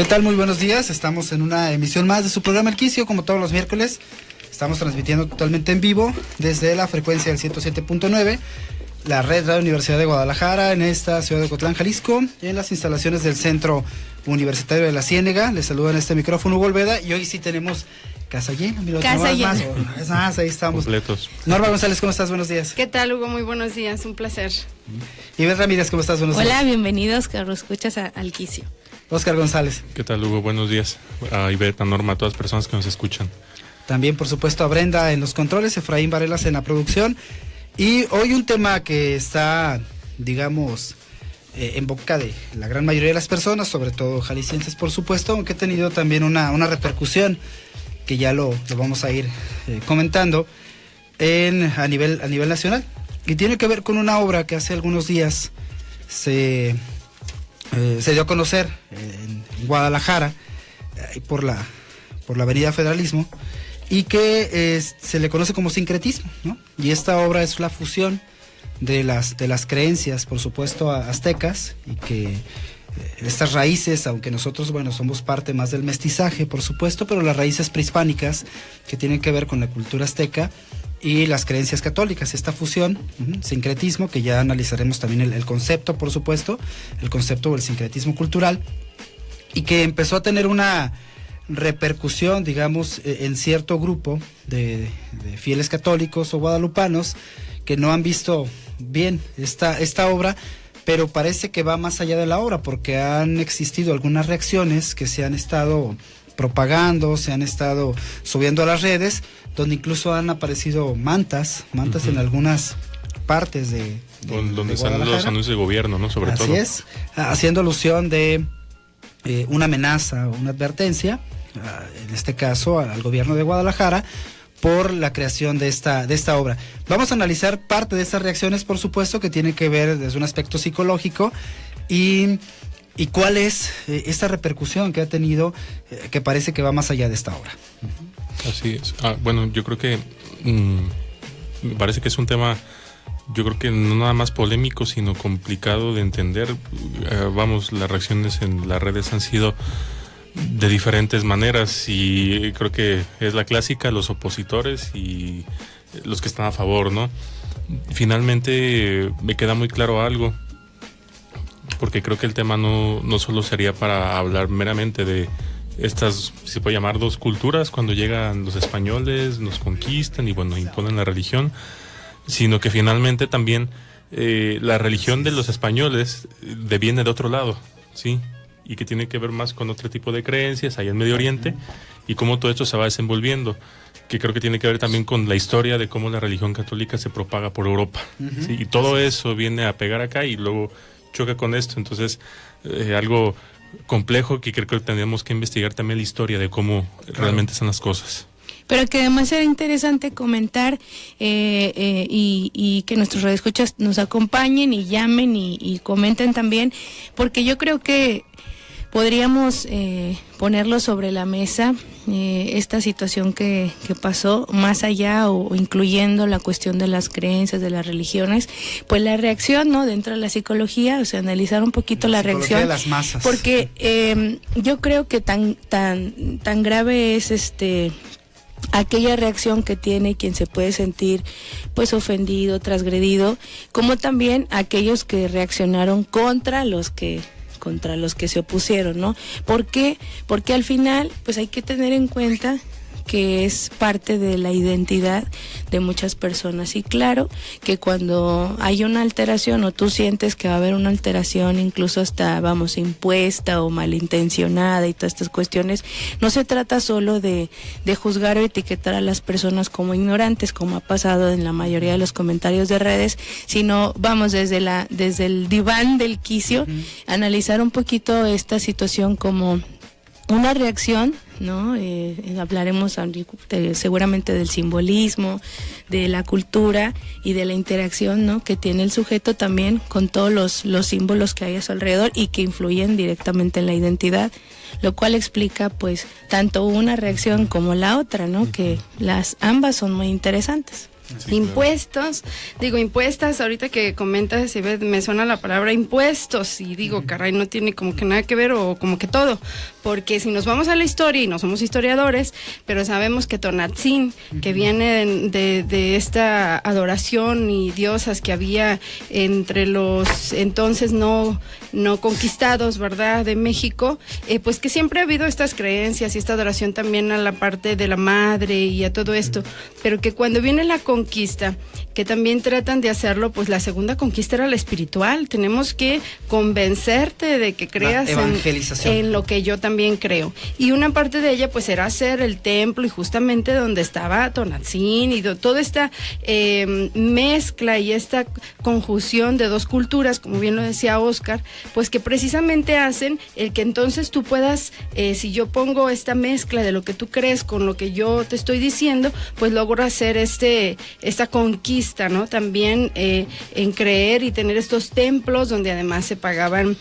¿Qué tal? Muy buenos días. Estamos en una emisión más de su programa El Quicio, como todos los miércoles. Estamos transmitiendo totalmente en vivo desde la frecuencia del 107.9, la red Radio Universidad de Guadalajara, en esta ciudad de Ocotlán, Jalisco, en las instalaciones del Centro Universitario de la Ciénega. Les saluda en este micrófono Hugo Olveda y hoy sí tenemos casa llena. Mira, casa llena. Más, ahí estamos. Completos. Norma González, ¿cómo estás? Buenos días. ¿Qué tal, Hugo? Muy buenos días, un placer. Ivette Ramírez, ¿cómo estás? Buenos días. Hola, bienvenidos, Carlos, escuchas al Quicio. Oscar González. ¿Qué tal, Hugo? Buenos días. A Ivette, a Norma, a todas las personas que nos escuchan. También, por supuesto, a Brenda en los controles, Efraín Varelas en la producción. Y hoy un tema que está, digamos, en boca de la gran mayoría de las personas, sobre todo jaliscienses, por supuesto, aunque ha tenido también una repercusión que ya lo vamos a ir comentando a nivel nacional. Y tiene que ver con una obra que hace algunos días se dio a conocer en Guadalajara, por la avenida Federalismo, y que se le conoce como sincretismo, ¿no? Y esta obra es la fusión de las creencias, por supuesto, aztecas, y que estas raíces, aunque nosotros, bueno, somos parte más del mestizaje, por supuesto, pero las raíces prehispánicas que tienen que ver con la cultura azteca y las creencias católicas, esta fusión, sincretismo, que ya analizaremos también el concepto, por supuesto, el concepto del sincretismo cultural, y que empezó a tener una repercusión, digamos, en cierto grupo de fieles católicos o guadalupanos que no han visto bien esta obra, pero parece que va más allá de la obra, porque han existido algunas reacciones que se han estado propagando, se han estado subiendo a las redes, donde incluso han aparecido mantas en algunas partes de donde están los anuncios de gobierno, ¿no? Sobre todo. Así es, haciendo alusión de una amenaza o una advertencia, en este caso al gobierno de Guadalajara, por la creación de esta obra. Vamos a analizar parte de estas reacciones, por supuesto, que tiene que ver desde un aspecto psicológico y cuál es esta repercusión que ha tenido, que parece que va más allá de esta obra. Así es. Bueno, yo creo que me parece que es un tema, yo creo que no nada más polémico, sino complicado de entender. Vamos, las reacciones en las redes han sido de diferentes maneras y creo que es la clásica, los opositores y los que están a favor, ¿no? Finalmente me queda muy claro algo, porque creo que el tema no solo sería para hablar meramente de estas, si se puede llamar, dos culturas, cuando llegan los españoles, nos conquistan y bueno, imponen la religión, sino que finalmente también la religión de los españoles viene de otro lado, ¿sí? Y que tiene que ver más con otro tipo de creencias allá en Medio Oriente y cómo todo esto se va desenvolviendo, que creo que tiene que ver también con la historia de cómo la religión católica se propaga por Europa, ¿sí? Y todo eso viene a pegar acá y luego choca con esto, entonces algo complejo que creo que tendríamos que investigar también la historia de cómo realmente están las cosas. Pero que además era interesante comentar y que nuestros radioescuchas nos acompañen y llamen y comenten también, porque yo creo que podríamos ponerlo sobre la mesa, esta situación que pasó, más allá o incluyendo la cuestión de las creencias, de las religiones, pues la reacción, ¿no? Dentro de la psicología, o sea, analizar un poquito la reacción de las masas. Porque yo creo que tan grave es aquella reacción que tiene quien se puede sentir pues ofendido, transgredido, como también aquellos que reaccionaron contra los que se opusieron, ¿no? ¿Por qué? Porque al final pues hay que tener en cuenta que es parte de la identidad de muchas personas, y claro que cuando hay una alteración o tú sientes que va a haber una alteración incluso hasta impuesta o malintencionada y todas estas cuestiones, no se trata solo de juzgar o etiquetar a las personas como ignorantes, como ha pasado en la mayoría de los comentarios de redes, sino desde el diván del quicio, analizar un poquito esta situación como una reacción, ¿no? Hablaremos seguramente del simbolismo, de la cultura y de la interacción, ¿no? Que tiene el sujeto también con todos los símbolos que hay a su alrededor y que influyen directamente en la identidad, lo cual explica pues tanto una reacción como la otra, ¿no? Que ambas son muy interesantes. Sí, impuestos, digo impuestas, ahorita que comentas, me suena la palabra impuestos y digo, caray, no tiene como que nada que ver o como que todo, porque si nos vamos a la historia y no somos historiadores, pero sabemos que Tonantzin, que viene de esta adoración y diosas que había entre los entonces no conquistados, ¿verdad?, de México, pues que siempre ha habido estas creencias y esta adoración también a la parte de la madre y a todo esto, pero que cuando viene la conquista, que también tratan de hacerlo, pues la segunda conquista era la espiritual. Tenemos que convencerte de que creas en lo que yo también creo. Y una parte de ella, pues era hacer el templo y justamente donde estaba Tonantzin y toda esta mezcla y esta conjunción de dos culturas, como bien lo decía Oscar, pues que precisamente hacen el que entonces tú puedas, si yo pongo esta mezcla de lo que tú crees con lo que yo te estoy diciendo, pues logro hacer esta conquista, ¿no? También en creer y tener estos templos donde además se pagaban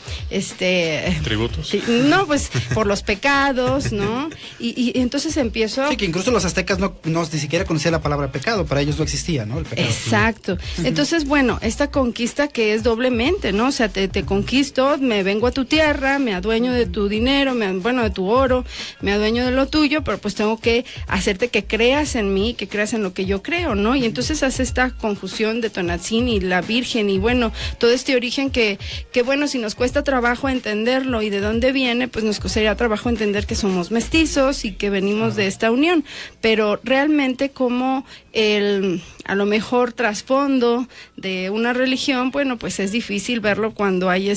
tributos. No, pues por los pecados, ¿no? Y entonces empiezo. Sí, que incluso los aztecas no ni siquiera conocían la palabra pecado, para ellos no existía, ¿no? El pecado. Exacto. Entonces, bueno, esta conquista que es doblemente, ¿no? O sea, te conquisto, me vengo a tu tierra, me adueño de tu dinero, de tu oro, me adueño de lo tuyo, pero pues tengo que hacerte que creas en mí, que creas en lo que yo creo, ¿no? Y entonces hace esta confusión de Tonantzin y la Virgen y bueno, todo este origen que bueno, si nos cuesta trabajo entenderlo y de dónde viene, pues nos costaría trabajo entender que somos mestizos y que venimos de esta unión, pero realmente como a lo mejor trasfondo de una religión, bueno, pues es difícil verlo cuando hay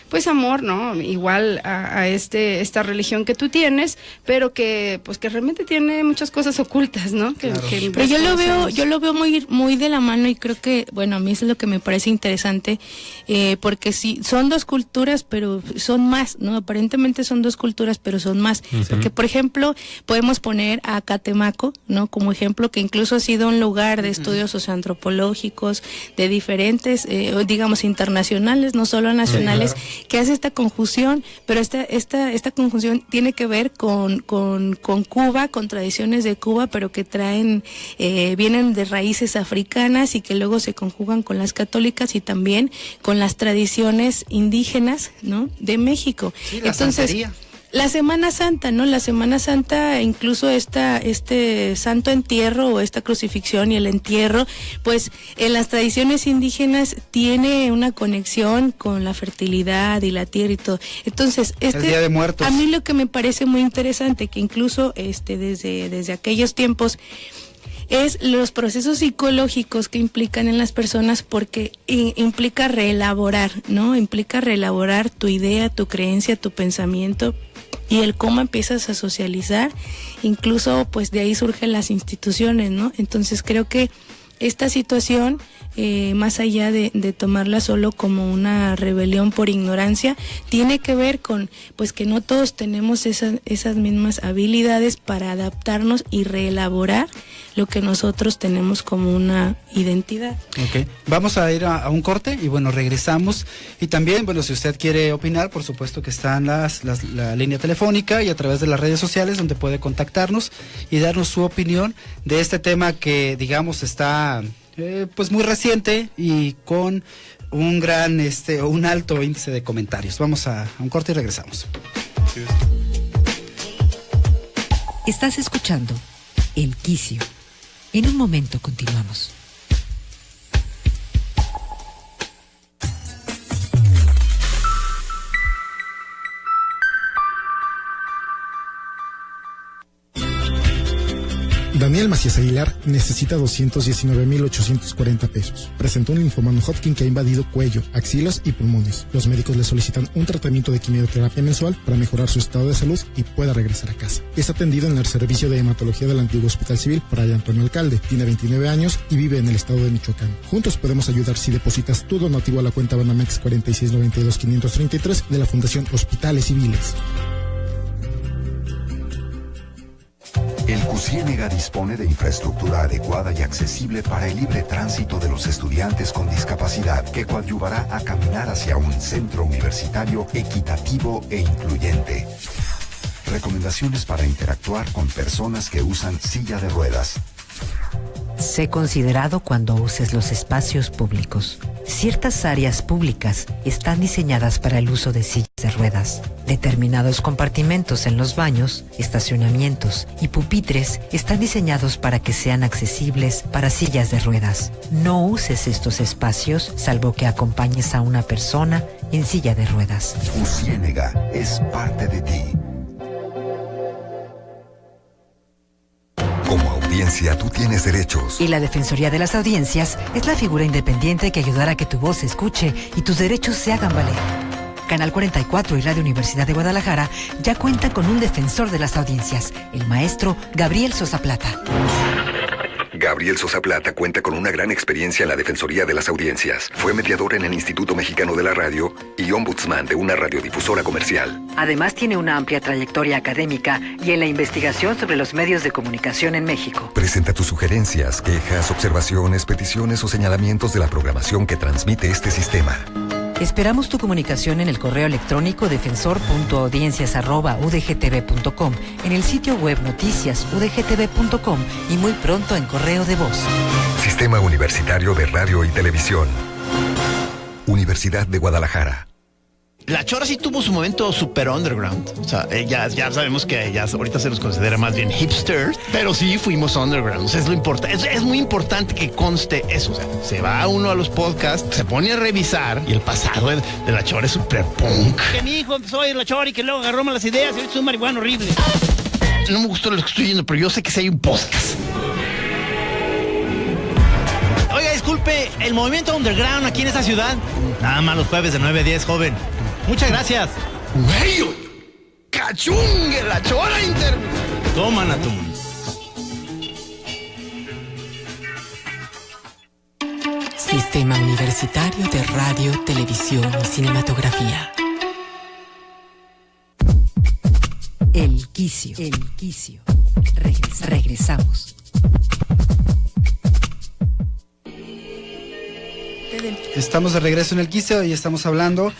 pues amor, ¿no? Igual a esta religión que tú tienes, pero que pues que realmente tiene muchas cosas ocultas, ¿no? Claro. Pero yo lo veo muy de la mano y creo que, bueno, a mí es lo que me parece interesante, porque sí, son dos culturas, pero son más, ¿no? Aparentemente son dos culturas, pero son más. Uh-huh. Porque, por ejemplo, podemos poner a Catemaco, ¿no? Como ejemplo, que incluso ha sido un lugar de estudios socioantropológicos, de diferentes, digamos, internacionales, no solo nacionales, sí, claro, que hace esta conjunción, pero esta conjunción tiene que ver con Cuba, con tradiciones de Cuba, pero que vienen de raíces africanas y que luego se conjugan con las católicas y también con las tradiciones indígenas, ¿no?, de México. Sí, entonces, la Semana Santa, ¿no? La Semana Santa, incluso este santo entierro o esta crucifixión y el entierro, pues en las tradiciones indígenas tiene una conexión con la fertilidad y la tierra y todo. Entonces, el Día de Muertos. A mí lo que me parece muy interesante, que incluso desde aquellos tiempos, es los procesos psicológicos que implican en las personas, porque implica reelaborar, ¿no? Implica reelaborar tu idea, tu creencia, tu pensamiento y el cómo empiezas a socializar. Incluso pues de ahí surgen las instituciones, ¿no? Entonces creo que esta situación, más allá de tomarla solo como una rebelión por ignorancia, tiene que ver con pues que no todos tenemos esas mismas habilidades para adaptarnos y reelaborar lo que nosotros tenemos como una identidad. Ok, vamos a ir a un corte y bueno, regresamos. Y también, bueno, si usted quiere opinar, por supuesto que están la línea telefónica y a través de las redes sociales donde puede contactarnos y darnos su opinión de este tema que, digamos, está pues muy reciente y con un gran, un alto índice de comentarios. Vamos a un corte y regresamos. Estás escuchando El Quicio. En un momento continuamos. Daniel Macías Aguilar necesita 219,840 pesos. Presentó un linfoma Hodgkin que ha invadido cuello, axilas y pulmones. Los médicos le solicitan un tratamiento de quimioterapia mensual para mejorar su estado de salud y pueda regresar a casa. Es atendido en el servicio de hematología del antiguo Hospital Civil Fray Antonio Alcalde. Tiene 29 años y vive en el estado de Michoacán. Juntos podemos ayudar si depositas tu donativo a la cuenta Banamex 4692-533 de la Fundación Hospitales Civiles. El CUCIENEGA dispone de infraestructura adecuada y accesible para el libre tránsito de los estudiantes con discapacidad, que coadyuvará a caminar hacia un centro universitario equitativo e incluyente. Recomendaciones para interactuar con personas que usan silla de ruedas. Sé considerado cuando uses los espacios públicos. Ciertas áreas públicas están diseñadas para el uso de sillas de ruedas. Determinados compartimentos en los baños, estacionamientos y pupitres están diseñados para que sean accesibles para sillas de ruedas. No uses estos espacios salvo que acompañes a una persona en silla de ruedas. Tu Ciénega es parte de ti. Como audiencia, tú tienes derechos. Y la Defensoría de las Audiencias es la figura independiente que ayudará a que tu voz se escuche y tus derechos se hagan valer. Canal 44 y Radio Universidad de Guadalajara ya cuentan con un defensor de las audiencias, el maestro Gabriel Sosa Plata. Gabriel Sosa Plata cuenta con una gran experiencia en la Defensoría de las Audiencias. Fue mediador en el Instituto Mexicano de la Radio y ombudsman de una radiodifusora comercial. Además tiene una amplia trayectoria académica y en la investigación sobre los medios de comunicación en México. Presenta tus sugerencias, quejas, observaciones, peticiones o señalamientos de la programación que transmite este sistema. Esperamos tu comunicación en el correo electrónico defensor.audiencias@udgtv.com, en el sitio web noticiasudgtv.com y muy pronto en correo de voz. Sistema Universitario de Radio y Televisión. Universidad de Guadalajara. La Chora sí tuvo su momento super underground. O sea, ya sabemos que ya ahorita se nos considera más bien hipsters, pero sí fuimos underground. O sea, es muy importante que conste eso. O sea, se va uno a los podcasts, se pone a revisar y el pasado de La Chora es super punk. Que mi hijo soy La Chora y que luego agarró malas ideas y ahorita es un marihuano horrible. No me gustó lo que estoy yendo, pero yo sé que sí hay un podcast. Oiga, disculpe, el movimiento underground aquí en esta ciudad. Nada más los jueves de 9 a 10, joven. Muchas gracias. ¡Güey! ¡Cachungue! La Chora Inter... Toma, Natum. Sistema Universitario de Radio, Televisión y Cinematografía. El Quicio. Regresamos. Estamos de regreso en el Quicio y estamos hablando,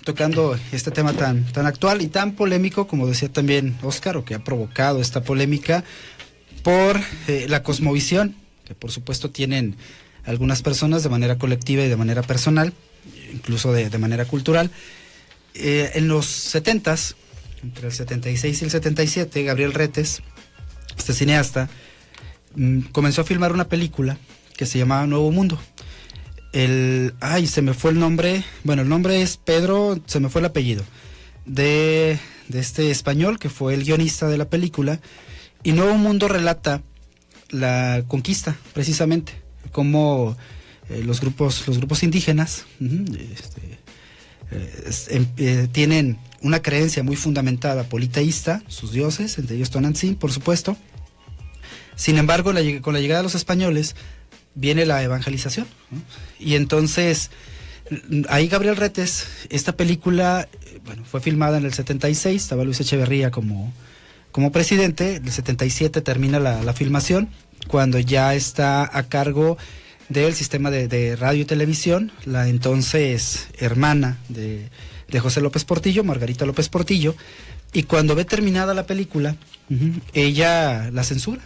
tocando este tema tan actual y tan polémico, como decía también Óscar, o que ha provocado esta polémica por la cosmovisión, que por supuesto tienen algunas personas de manera colectiva y de manera personal, incluso de manera cultural. En los 70s, entre el 76 y el 77, Gabriel Retes, este cineasta, comenzó a filmar una película que se llamaba Nuevo Mundo. Se me fue el nombre, el nombre es Pedro, se me fue el apellido, de este español que fue el guionista de la película, y Nuevo Mundo relata la conquista, precisamente, cómo los grupos indígenas tienen una creencia muy fundamentada politeísta, sus dioses, entre ellos Tonantzin, por supuesto. Sin embargo, con la llegada de los españoles viene la evangelización, ¿no? Y entonces ahí Gabriel Retes, esta película fue filmada en el 76, estaba Luis Echeverría como presidente. El 77 termina la filmación, cuando ya está a cargo del sistema de radio y televisión la entonces hermana de José López Portillo, Margarita López Portillo, y cuando ve terminada la película, ella la censura.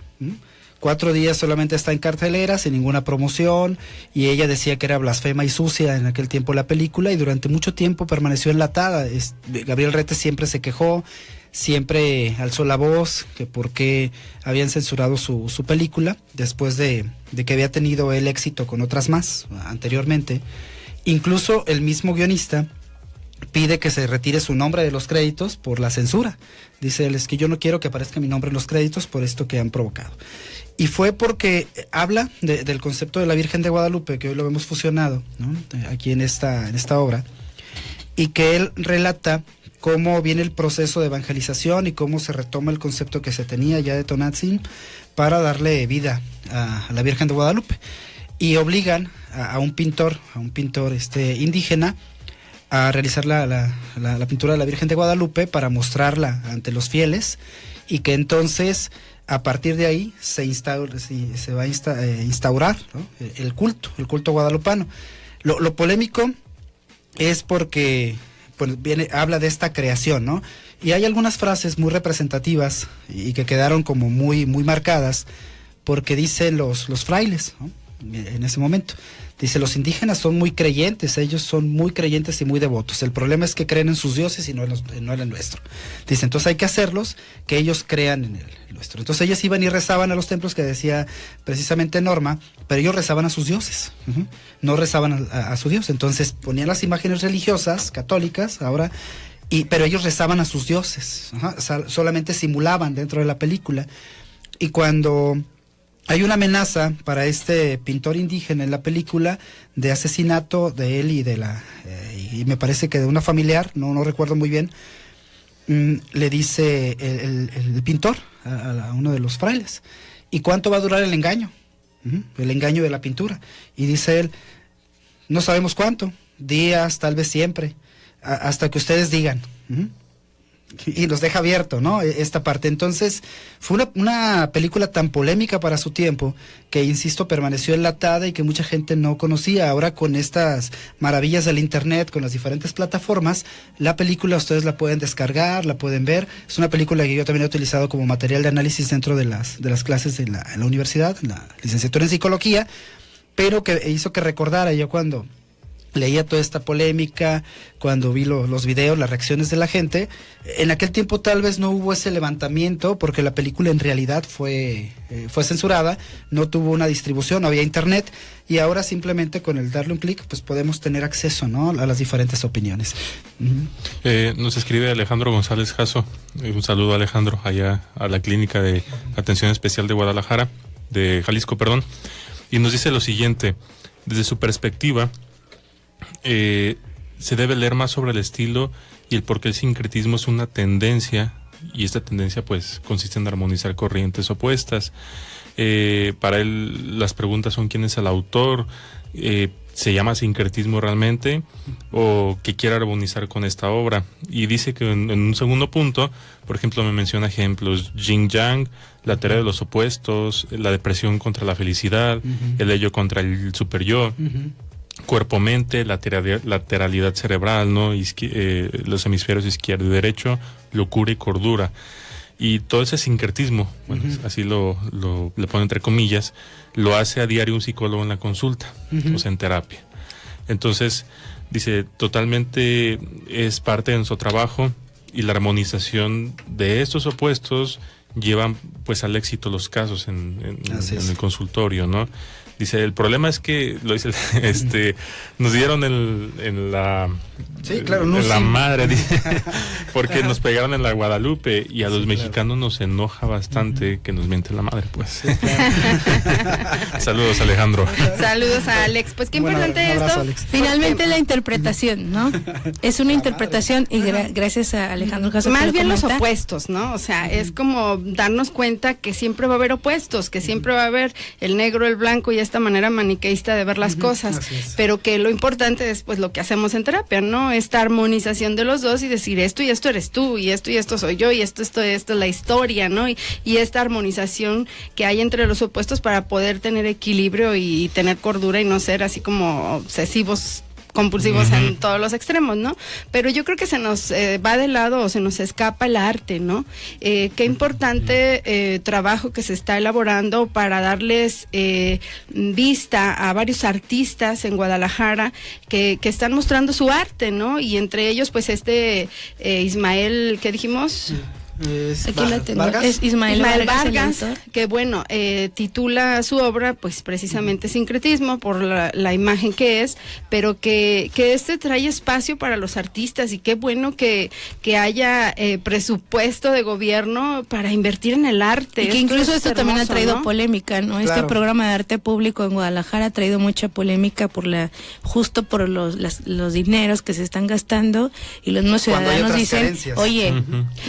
4 días solamente está en cartelera, sin ninguna promoción, y ella decía que era blasfema y sucia en aquel tiempo la película, y durante mucho tiempo permaneció enlatada. Gabriel Retes siempre se quejó, siempre alzó la voz, que por qué habían censurado su película, después de que había tenido el éxito con otras más anteriormente. Incluso el mismo guionista pide que se retire su nombre de los créditos por la censura. Dice él, es que yo no quiero que aparezca mi nombre en los créditos por esto que han provocado. Y fue porque habla del concepto de la Virgen de Guadalupe, que hoy lo vemos fusionado, ¿no? Aquí en esta obra, y que él relata cómo viene el proceso de evangelización y cómo se retoma el concepto que se tenía ya de Tonantzin para darle vida a la Virgen de Guadalupe. Y obligan a un pintor indígena a realizar la pintura de la Virgen de Guadalupe para mostrarla ante los fieles, y que entonces a partir de ahí se va a instaurar, ¿no? el culto guadalupano. Lo polémico es porque habla de esta creación, ¿no? Y hay algunas frases muy representativas y que quedaron como muy, muy marcadas, porque dicen los frailes, ¿no? En ese momento. Dice, los indígenas son muy creyentes, ellos son muy creyentes y muy devotos. El problema es que creen en sus dioses y no en el nuestro. Dice, entonces hay que hacerlos que ellos crean en el nuestro. Entonces ellos iban y rezaban a los templos que decía precisamente Norma, pero ellos rezaban a sus dioses, no rezaban a su Dios. Entonces ponían las imágenes religiosas, católicas, ahora, pero ellos rezaban a sus dioses, solamente simulaban dentro de la película. Y cuando hay una amenaza para este pintor indígena en la película de asesinato de él y de y me parece que de una familiar, no recuerdo muy bien, le dice el pintor a uno de los frailes, ¿y cuánto va a durar el engaño? El engaño de la pintura. Y dice él, no sabemos cuánto, días, tal vez siempre, hasta que ustedes digan. Y nos deja abierto, ¿no? Esta parte. Entonces, fue una película tan polémica para su tiempo que, insisto, permaneció enlatada y que mucha gente no conocía. Ahora, con estas maravillas del internet, con las diferentes plataformas, la película ustedes la pueden descargar, la pueden ver. Es una película que yo también he utilizado como material de análisis dentro de las clases en la universidad, en la licenciatura en psicología, pero que hizo que recordara yo cuando leía toda esta polémica, cuando vi los videos, las reacciones de la gente. En aquel tiempo tal vez no hubo ese levantamiento porque la película en realidad fue censurada, no tuvo una distribución, no había internet, y ahora simplemente con el darle un clic pues podemos tener acceso, ¿no?, a las diferentes opiniones. Nos escribe Alejandro González Jasso, un saludo a Alejandro, allá a la Clínica de Atención Especial de Guadalajara, de Jalisco, perdón, y nos dice lo siguiente: desde su perspectiva, se debe leer más sobre el estilo y el por qué el sincretismo es una tendencia, y esta tendencia pues consiste en armonizar corrientes opuestas. Para él las preguntas son: ¿quién es el autor? ¿Se llama sincretismo realmente? ¿O qué quiere armonizar con esta obra? Y dice que en un segundo punto, por ejemplo, me menciona ejemplos: Yin Yang, la teoría de los opuestos, la depresión contra la felicidad, el ello contra el superyo, cuerpo-mente, lateralidad cerebral, ¿no? Los hemisferios izquierdo y derecho, locura y cordura. Y todo ese sincretismo, bueno, así le pone entre comillas, lo hace a diario un psicólogo en la consulta, o sea, en terapia. Entonces, dice, totalmente es parte de nuestro trabajo, y la armonización de estos opuestos llevan pues al éxito los casos en el consultorio, ¿no? Dice, el problema es que, lo dice, nos dieron en la madre, dice, porque nos pegaron en la Guadalupe, y a los mexicanos nos enoja bastante que nos mienten la madre, pues. Sí, claro. Saludos, Alejandro. Saludos a Alex. Pues qué importante esto. Finalmente la interpretación, ¿no? Es una interpretación, y gracias a Alejandro Jasso. Más bien los opuestos, ¿no? O sea, es como darnos cuenta que siempre va a haber opuestos, que siempre va a haber el negro, el blanco y esta manera maniqueísta de ver las cosas, pero que lo importante es pues lo que hacemos en terapia, ¿no? Esta armonización de los dos y decir, esto y esto eres tú, y esto soy yo, y esto es la historia, ¿no? Y esta armonización que hay entre los opuestos para poder tener equilibrio y tener cordura y no ser así como obsesivos, compulsivos en todos los extremos, ¿no? Pero yo creo que se nos va de lado o se nos escapa el arte, ¿no? Qué importante trabajo que se está elaborando para darles vista a varios artistas en Guadalajara que están mostrando su arte, ¿no? Y entre ellos, pues Ismael, ¿qué dijimos? Es Ismael Vargas, que bueno, titula su obra pues precisamente Sincretismo por la imagen que es, pero que trae espacio para los artistas, y qué bueno que haya presupuesto de gobierno para invertir en el arte. Y que incluso esto también ha traído polémica, ¿no? Claro. Este programa de arte público en Guadalajara ha traído mucha polémica por los dineros que se están gastando, y los mismos ciudadanos dicen, oye,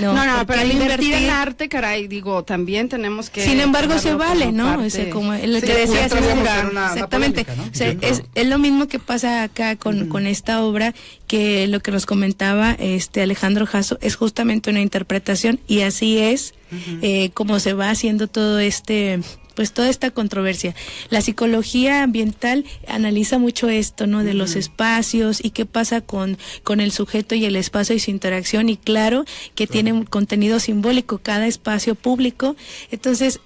no, pero al invertir en arte, caray, digo, también tenemos que... Sin embargo, se vale, ¿no? O sea, como el que decía, exactamente. Polémica, ¿no? O sea, es lo mismo que pasa acá con esta obra, que lo que nos comentaba Alejandro Jasso es justamente una interpretación, y así es como se va haciendo todo este pues toda esta controversia. La psicología ambiental analiza mucho esto, ¿no? De los espacios y qué pasa con el sujeto y el espacio y su interacción, y claro que tiene un contenido simbólico cada espacio público. Entonces,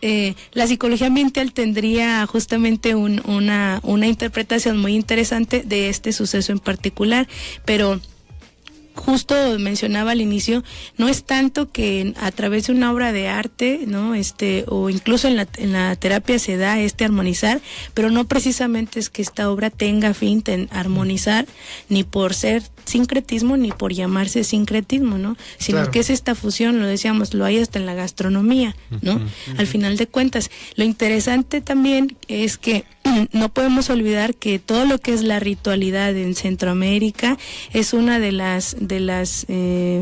la psicología ambiental tendría justamente una interpretación muy interesante de este suceso en particular, pero justo mencionaba al inicio, no es tanto que a través de una obra de arte, ¿no? O incluso en la terapia se da armonizar, pero no precisamente es que esta obra tenga fin en armonizar, ni por ser sincretismo, ni por llamarse sincretismo, ¿no? Sino claro, que es esta fusión, lo decíamos, lo hay hasta en la gastronomía, ¿no? Al final de cuentas, lo interesante también es que no podemos olvidar que todo lo que es la ritualidad en Centroamérica es una de las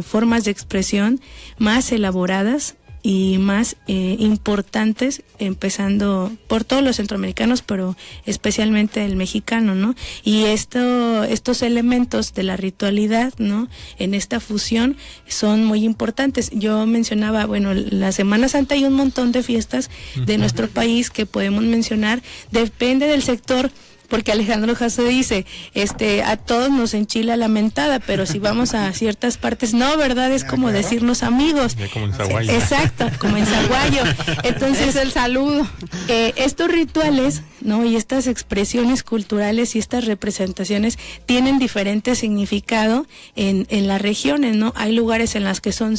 formas de expresión más elaboradas y más importantes, empezando por todos los centroamericanos, pero especialmente el mexicano, ¿no? Y estos elementos de la ritualidad, ¿no? En esta fusión son muy importantes. Yo mencionaba, bueno, la Semana Santa hay un montón de fiestas de nuestro país que podemos mencionar, depende del sector. Porque Alejandro Jasso dice, a todos nos enchila la mentada, pero si vamos a ciertas partes, no, ¿verdad? Es como decirnos amigos. Como en Zaguayo. Exacto, como en Zaguayo. Entonces, el saludo. Estos rituales, ¿no? Y estas expresiones culturales y estas representaciones tienen diferente significado en las regiones, ¿no? Hay lugares en las que son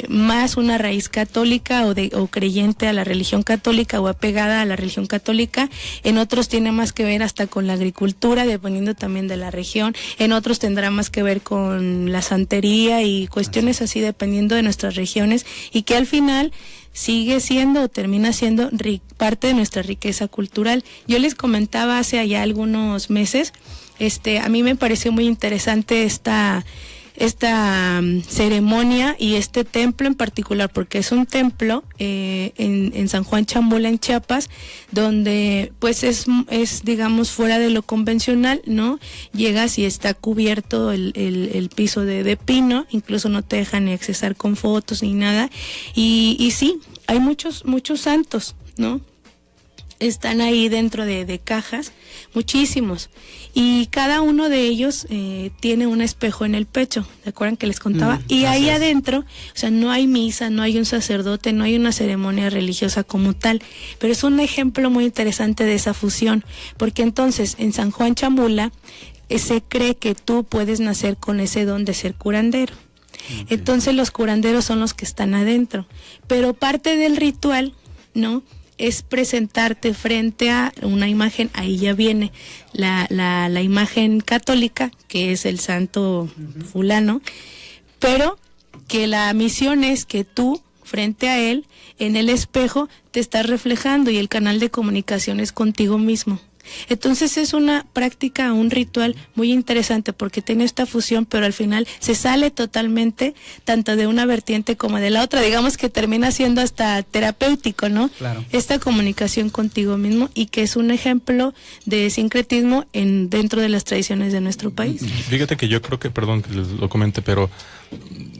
más una raíz católica o creyente a la religión católica o apegada a la religión católica. En otros tiene más que ver hasta con la agricultura, dependiendo también de la región. En otros tendrá más que ver con la santería y cuestiones así, dependiendo de nuestras regiones, y que al final sigue siendo o termina siendo parte de nuestra riqueza cultural. Yo les comentaba hace ya algunos meses, a mí me pareció muy interesante esta ceremonia y este templo en particular, porque es un templo en San Juan Chamula, en Chiapas, donde pues es digamos fuera de lo convencional, ¿no? Llegas y está cubierto el piso de pino, incluso no te dejan ni accesar con fotos ni nada, y sí, hay muchos santos, ¿no? Están ahí dentro de cajas, muchísimos, y cada uno de ellos tiene un espejo en el pecho, ¿se acuerdan que les contaba? Y ahí adentro, o sea, no hay misa, no hay un sacerdote, no hay una ceremonia religiosa como tal, pero es un ejemplo muy interesante de esa fusión, porque entonces en San Juan Chamula se cree que tú puedes nacer con ese don de ser curandero. Entonces los curanderos son los que están adentro, pero parte del ritual, ¿no?, es presentarte frente a una imagen. Ahí ya viene la imagen católica, que es el santo fulano, pero que la misión es que tú, frente a él, en el espejo, te estás reflejando y el canal de comunicación es contigo mismo. Entonces es una práctica, un ritual muy interesante porque tiene esta fusión, pero al final se sale totalmente tanto de una vertiente como de la otra, digamos que termina siendo hasta terapéutico, ¿no? Claro. Esta comunicación contigo mismo, y que es un ejemplo de sincretismo dentro de las tradiciones de nuestro país. Fíjate que yo creo que, perdón que lo comente, pero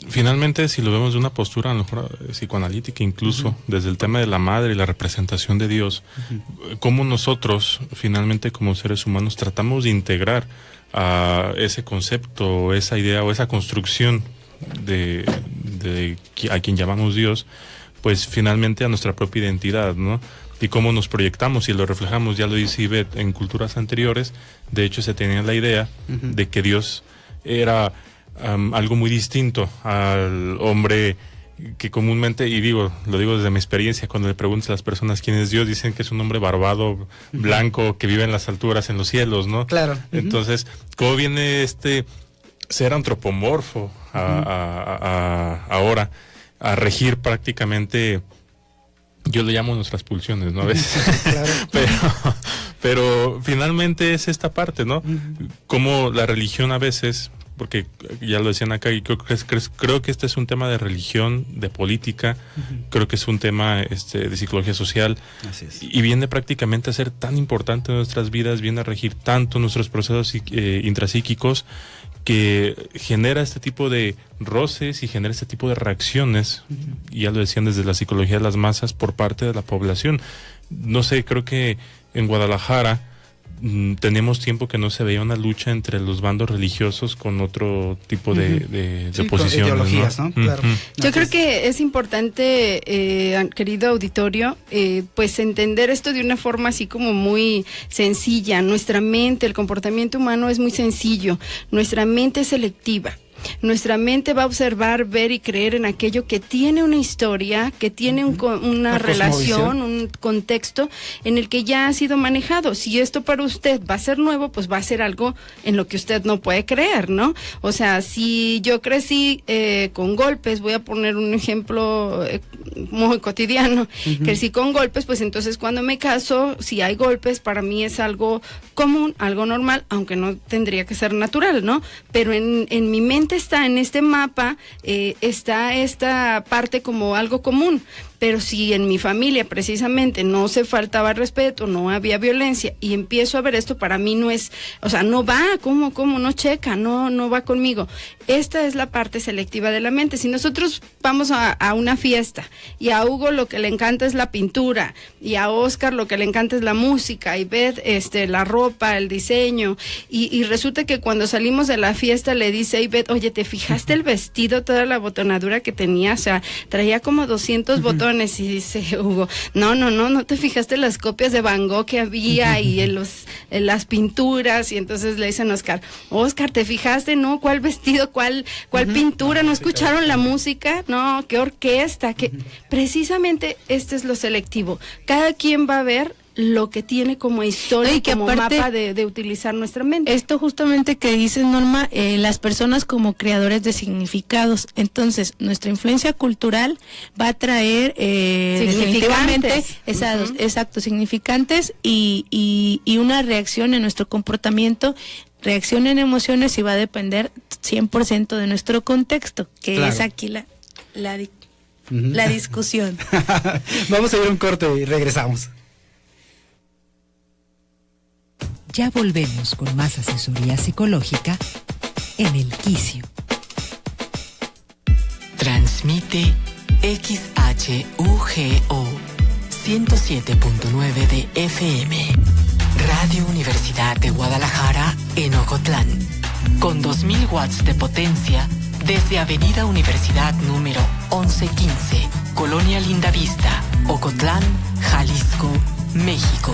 finalmente si lo vemos de una postura a lo mejor psicoanalítica, incluso desde el tema de la madre y la representación de Dios, cómo nosotros finalmente como seres humanos tratamos de integrar a ese concepto, esa idea o esa construcción de a quien llamamos Dios, pues finalmente a nuestra propia identidad, ¿no? Y cómo nos proyectamos y lo reflejamos, ya lo dice Ivette, en culturas anteriores. De hecho se tenía la idea de que Dios era algo muy distinto al hombre que comúnmente, y lo digo desde mi experiencia, cuando le preguntas a las personas quién es Dios, dicen que es un hombre barbado, blanco, que vive en las alturas, en los cielos, ¿no? Claro. Entonces, ¿cómo viene este ser antropomorfo ahora a regir prácticamente, yo le llamo nuestras pulsiones, ¿no? A veces. Claro. pero finalmente es esta parte, ¿no? Como la religión a veces, porque ya lo decían acá, y creo que este es un tema de religión, de política, creo que es un tema de psicología social. Así es. Y viene prácticamente a ser tan importante en nuestras vidas, viene a regir tanto nuestros procesos intrapsíquicos, que genera este tipo de roces y genera este tipo de reacciones, y ya lo decían desde la psicología de las masas, por parte de la población. No sé, creo que en Guadalajara tenemos tiempo que no se veía una lucha entre los bandos religiosos con otro tipo de oposición, ideologías, ¿no? Claro. Yo creo que es importante, querido auditorio, pues entender esto de una forma así como muy sencilla. Nuestra mente, el comportamiento humano es muy sencillo. Nuestra mente es selectiva. Nuestra mente va a observar, ver y creer en aquello que tiene una historia, que tiene una relación, un contexto en el que ya ha sido manejado. Si esto para usted va a ser nuevo, pues va a ser algo en lo que usted no puede creer, ¿no? O sea, si yo crecí con golpes, voy a poner un ejemplo muy cotidiano, crecí con golpes, pues entonces cuando me caso, si hay golpes, para mí es algo común, algo normal, aunque no tendría que ser natural, ¿no? Pero en mi mente está, en este mapa, está esta parte como algo común. Pero si en mi familia precisamente no se faltaba respeto, no había violencia, y empiezo a ver esto, para mí no es, o sea, no va, ¿cómo? No checa, no va conmigo. Esta es la parte selectiva de la mente. Si nosotros vamos a una fiesta, y a Hugo lo que le encanta es la pintura, y a Oscar lo que le encanta es la música, y Beth, la ropa, el diseño, y resulta que cuando salimos de la fiesta le dice a Ivette, oye, ¿te fijaste el vestido, toda la botonadura que tenía? O sea, traía como 200 botones. Y dice Hugo, no te fijaste las copias de Van Gogh que había y en las pinturas. Y entonces le dicen a Oscar, ¿te fijaste? No, ¿cuál vestido? ¿Cuál pintura? ¿No escucharon la música? No, ¿qué orquesta? Precisamente este es lo selectivo. Cada quien va a ver lo que tiene como historia y como aparte, mapa de utilizar nuestra mente. Esto justamente que dices, Norma, las personas como creadores de significados. Entonces, nuestra influencia cultural va a traer definitivamente exacto, significantes y una reacción en nuestro comportamiento, reacción en emociones, y va a depender 100% de nuestro contexto, que es aquí la discusión. Vamos a ir a un corte y regresamos. Ya volvemos con más asesoría psicológica en El Quicio. Transmite XHUGO 107.9 de FM. Radio Universidad de Guadalajara en Ocotlán. Con 2000 watts de potencia desde Avenida Universidad número 1115, Colonia Lindavista, Ocotlán, Jalisco, México.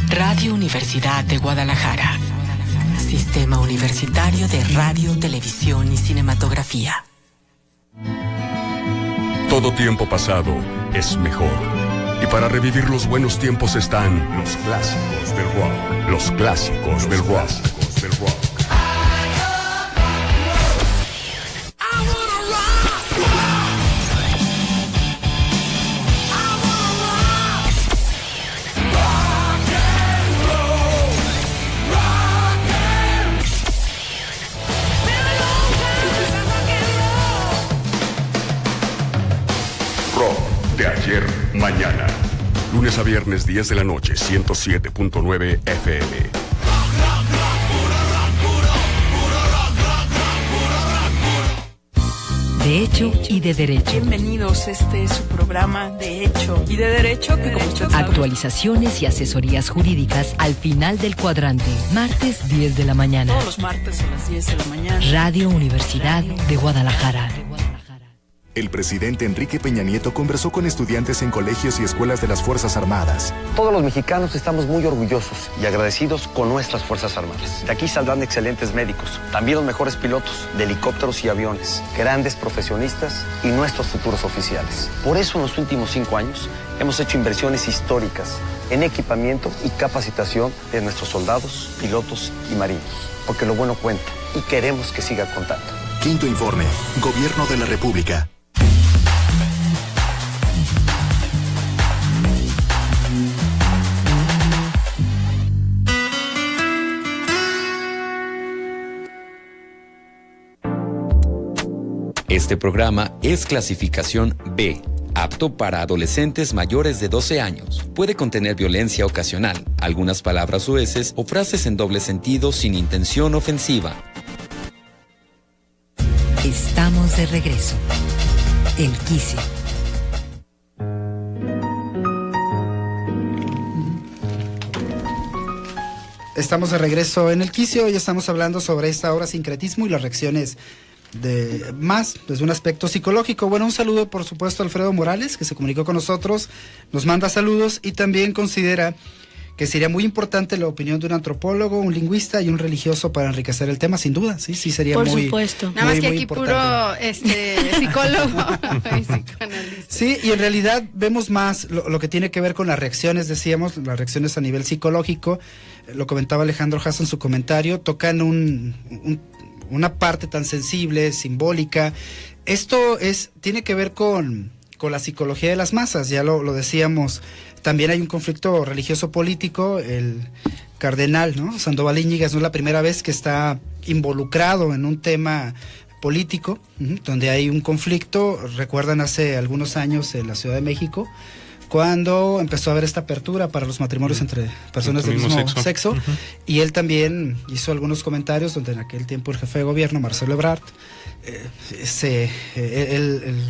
Radio Universidad de Guadalajara. Sistema Universitario de Radio, Televisión y Cinematografía. Todo tiempo pasado es mejor. Y para revivir los buenos tiempos están los clásicos del rock. Los clásicos del rock. De ayer, mañana. Lunes a viernes, 10 de la noche, 107.9 FM. De hecho y de derecho. Bienvenidos, este es su programa De Hecho y de Derecho, que como usted sabe... Actualizaciones y asesorías jurídicas al final del cuadrante. Martes 10 de la mañana. Todos los martes a las 10 de la mañana. Radio Universidad de Guadalajara. El presidente Enrique Peña Nieto conversó con estudiantes en colegios y escuelas de las Fuerzas Armadas. Todos los mexicanos estamos muy orgullosos y agradecidos con nuestras Fuerzas Armadas. De aquí saldrán excelentes médicos, también los mejores pilotos de helicópteros y aviones, grandes profesionistas y nuestros futuros oficiales. Por eso en los últimos 5 años hemos hecho inversiones históricas en equipamiento y capacitación de nuestros soldados, pilotos y marinos. Porque lo bueno cuenta y queremos que siga contando. Quinto informe, Gobierno de la República. Este programa es clasificación B, apto para adolescentes mayores de 12 años. Puede contener violencia ocasional, algunas palabras soeces o frases en doble sentido sin intención ofensiva. de regreso. El Quicio. Estamos de regreso en El Quicio y estamos hablando sobre esta obra Sincretismo y las reacciones desde un aspecto psicológico. Bueno, un saludo por supuesto a Alfredo Morales, que se comunicó con nosotros, nos manda saludos y también considera que sería muy importante la opinión de un antropólogo, un lingüista y un religioso para enriquecer el tema, sin duda, sí sería por muy supuesto. Nada más que aquí importante. puro psicólogo y psicoanalista. Sí, y en realidad vemos más lo que tiene que ver con las reacciones, decíamos, las reacciones a nivel psicológico, lo comentaba Alejandro Haas en su comentario, tocan una parte tan sensible, simbólica. Esto tiene que ver con la psicología de las masas, ya lo decíamos. También hay un conflicto religioso político. El cardenal, ¿no?, Sandoval Íñiguez no es la primera vez que está involucrado en un tema político, donde hay un conflicto. Recuerdan hace algunos años en la Ciudad de México, cuando empezó a haber esta apertura para los matrimonios entre personas del mismo sexo. Y él también hizo algunos comentarios donde en aquel tiempo el jefe de gobierno, Marcelo Ebrard, el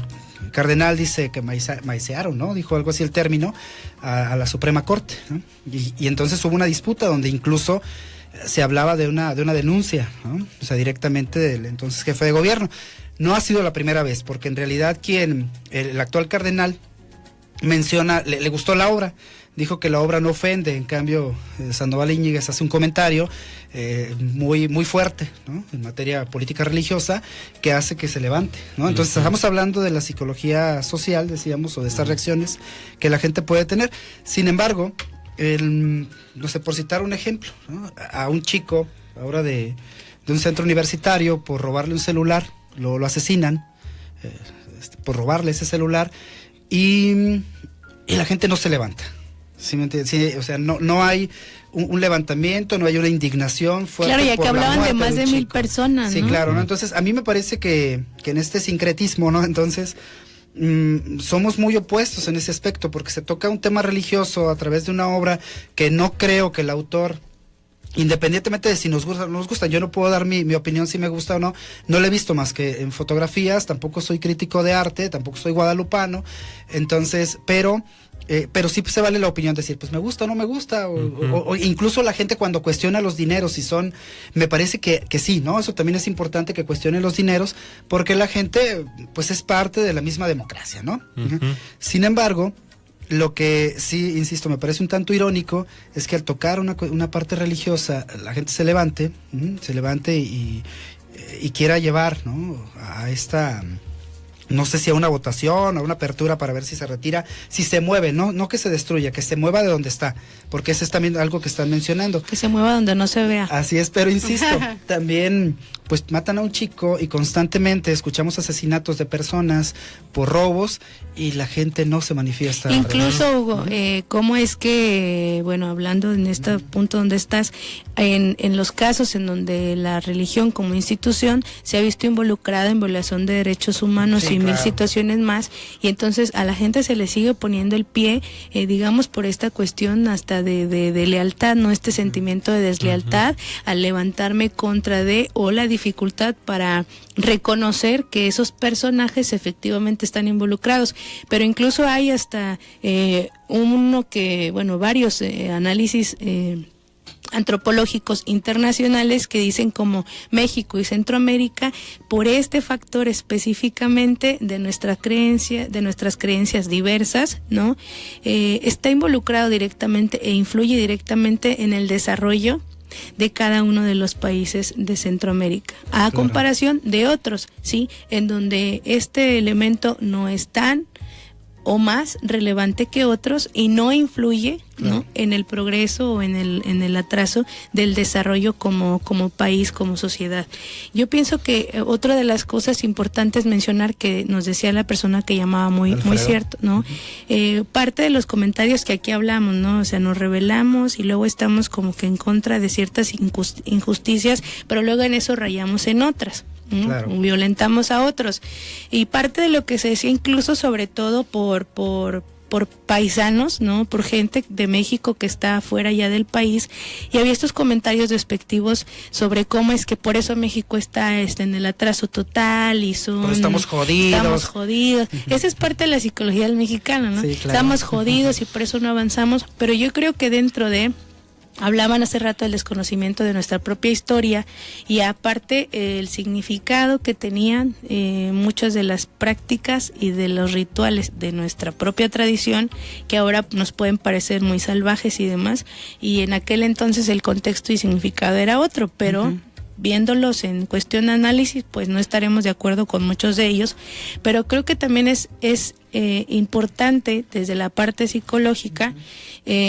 cardenal dice que maicearon, ¿no? Dijo algo así el término a la Suprema Corte, ¿no? Y entonces hubo una disputa donde incluso se hablaba de una denuncia, ¿no? O sea, directamente del entonces jefe de gobierno. No ha sido la primera vez, porque en realidad el actual cardenal menciona, le gustó la obra, dijo que la obra no ofende. En cambio, Sandoval Íñiguez hace un comentario muy fuerte, ¿no?, en materia política religiosa, que hace que se levante, ¿no? Entonces estamos hablando de la psicología social, decíamos, o de estas reacciones que la gente puede tener. Sin embargo, no sé, por citar un ejemplo, ¿no?, a un chico ahora de un centro universitario, por robarle un celular, lo asesinan, por robarle ese celular, y la gente no se levanta. ¿Sí me entiendes? Sí, o sea, no hay un levantamiento, no hay una indignación fuerte. Claro, ya que hablaban de más de 1,000 chico. personas, Sí, ¿no? claro, ¿no? Entonces, a mí me parece que en este sincretismo, ¿no?, entonces somos muy opuestos en ese aspecto, porque se toca un tema religioso a través de una obra que no creo que el autor, independientemente de si nos gusta o no nos gusta, yo no puedo dar mi opinión si me gusta o no, no la he visto más que en fotografías, tampoco soy crítico de arte, tampoco soy guadalupano, entonces, pero sí se vale la opinión de decir, pues me gusta o no me gusta, o incluso la gente cuando cuestiona los dineros, me parece que sí, ¿no? Eso también es importante, que cuestionen los dineros, porque la gente, pues es parte de la misma democracia, ¿no? Sin embargo, lo que sí, insisto, me parece un tanto irónico, es que al tocar una parte religiosa, la gente se levante y quiera llevar, ¿no?, a esta, no sé si a una votación, a una apertura para ver si se retira, si se mueve, no que se destruya, que se mueva de donde está, porque eso es también algo que están mencionando. Que se mueva donde no se vea. Así es, pero insisto, también pues matan a un chico y constantemente escuchamos asesinatos de personas por robos y la gente no se manifiesta. Incluso, Hugo, ¿cómo es que, bueno, hablando en este punto donde estás, en los casos en donde la religión como institución se ha visto involucrada en violación de derechos humanos, sí, y mil situaciones más, y entonces a la gente se le sigue poniendo el pie, digamos, por esta cuestión hasta de lealtad, ¿no? Este sentimiento de deslealtad al levantarme contra o la dificultad para reconocer que esos personajes efectivamente están involucrados, pero incluso hay hasta varios análisis antropológicos internacionales que dicen como México y Centroamérica, por este factor específicamente de nuestras creencias diversas, ¿no? Está involucrado directamente e influye directamente en el desarrollo de cada uno de los países de Centroamérica, a comparación de otros, ¿sí?, en donde este elemento no es tan o más relevante que otros y no influye, ¿no?, en el progreso o en el atraso del desarrollo como país, como sociedad. Yo pienso que otra de las cosas importantes mencionar, que nos decía la persona que llamaba muy cierto, ¿no? Parte de los comentarios que aquí hablamos, ¿no? O sea, nos rebelamos y luego estamos como que en contra de ciertas injusticias, pero luego en eso rayamos en otras. Claro. Violentamos a otros, y parte de lo que se decía incluso sobre todo por por paisanos, ¿no? Por gente de México que está afuera ya del país, y había estos comentarios despectivos sobre cómo es que por eso México está en el atraso total y pero estamos jodidos. Esa es parte de la psicología del mexicano, ¿no? Sí, claro. Estamos jodidos y por eso no avanzamos, pero yo creo que dentro de... Hablaban hace rato del desconocimiento de nuestra propia historia y aparte el significado que tenían muchas de las prácticas y de los rituales de nuestra propia tradición, que ahora nos pueden parecer muy salvajes y demás, y en aquel entonces el contexto y significado era otro, pero viéndolos en cuestión de análisis, pues no estaremos de acuerdo con muchos de ellos, pero creo que también es importante desde la parte psicológica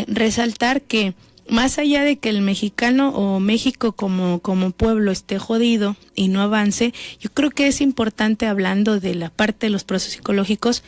resaltar que más allá de que el mexicano o México como pueblo esté jodido y no avance, yo creo que es importante, hablando de la parte de los procesos psicológicos,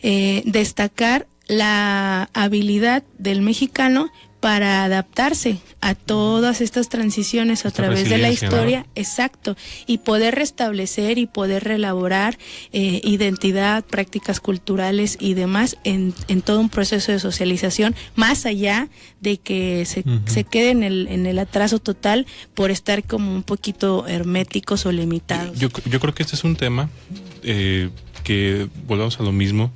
destacar la habilidad del mexicano para adaptarse a todas estas transiciones a través de la historia, ¿no? Exacto, y poder restablecer y poder reelaborar identidad, prácticas culturales y demás en todo un proceso de socialización, más allá de que se quede en el atraso total por estar como un poquito herméticos o limitados. Yo creo que este es un tema que volvamos a lo mismo.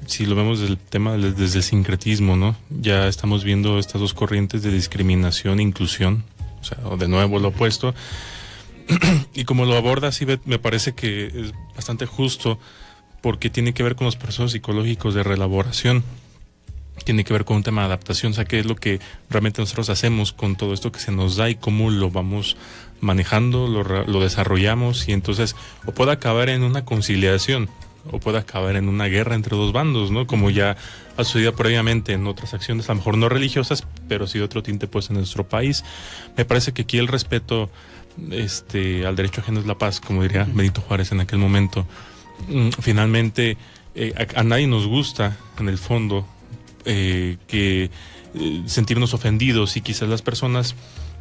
Si lo vemos desde el sincretismo, ¿no? Ya estamos viendo estas dos corrientes de discriminación e inclusión, o sea, de nuevo lo opuesto. Y como lo aborda así, me parece que es bastante justo, porque tiene que ver con los procesos psicológicos de reelaboración, tiene que ver con un tema de adaptación, o sea, qué es lo que realmente nosotros hacemos con todo esto que se nos da y cómo lo vamos manejando, lo desarrollamos, y entonces o puede acabar en una conciliación, o puede acabar en una guerra entre dos bandos, ¿no? Como ya ha sucedido previamente en otras acciones, a lo mejor no religiosas, pero sí de otro tinte pues en nuestro país. Me parece que aquí el respeto al derecho ajeno es la paz, como diría Benito Juárez en aquel momento. Finalmente, a nadie nos gusta, en el fondo, sentirnos ofendidos, y quizás las personas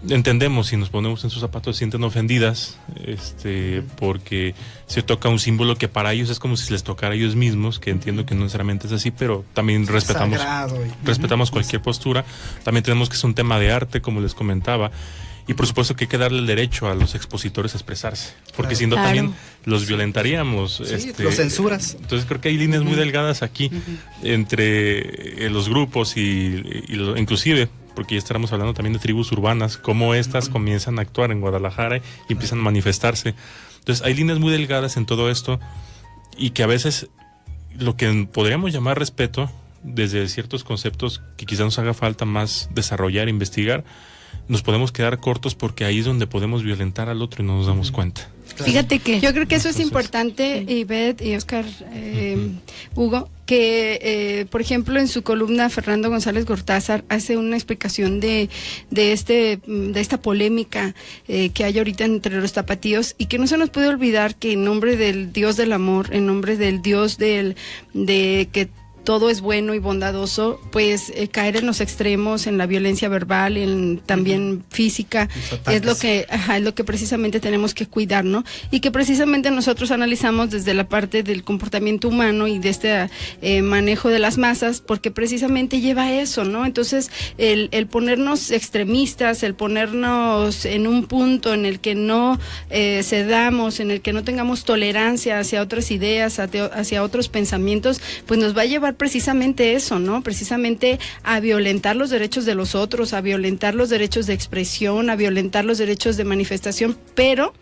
entendemos, si nos ponemos en sus zapatos, se sienten ofendidas porque se toca un símbolo que para ellos es como si les tocara a ellos mismos, que entiendo que no necesariamente es así, pero también respetamos cualquier postura. También tenemos que es un tema de arte, como les comentaba, y por supuesto que hay que darle el derecho a los expositores a expresarse, porque si no también los violentaríamos. Los censuras. Entonces creo que hay líneas muy delgadas aquí entre los grupos y inclusive, porque ya estaremos hablando también de tribus urbanas, cómo estas comienzan a actuar en Guadalajara y empiezan a manifestarse. Entonces hay líneas muy delgadas en todo esto, y que a veces lo que podríamos llamar respeto, desde ciertos conceptos que quizás nos haga falta más desarrollar, investigar, nos podemos quedar cortos, porque ahí es donde podemos violentar al otro y no nos damos cuenta. Claro. Fíjate que yo creo que eso es importante, Ivette y Oscar, Hugo, que por ejemplo en su columna Fernando González Gortázar hace una explicación de esta polémica que hay ahorita entre los tapatíos, y que no se nos puede olvidar que en nombre del Dios del amor, en nombre del Dios de que todo es bueno y bondadoso, pues caer en los extremos, en la violencia verbal, en también física, es lo que precisamente tenemos que cuidar, ¿no? Y que precisamente nosotros analizamos desde la parte del comportamiento humano y de este manejo de las masas, porque precisamente lleva a eso, ¿no? Entonces, el ponernos extremistas, el ponernos en un punto en el que no cedamos, en el que no tengamos tolerancia hacia otras ideas, hacia otros pensamientos, pues nos va a llevar precisamente eso, ¿no? Precisamente a violentar los derechos de los otros, a violentar los derechos de expresión, a violentar los derechos de manifestación, pero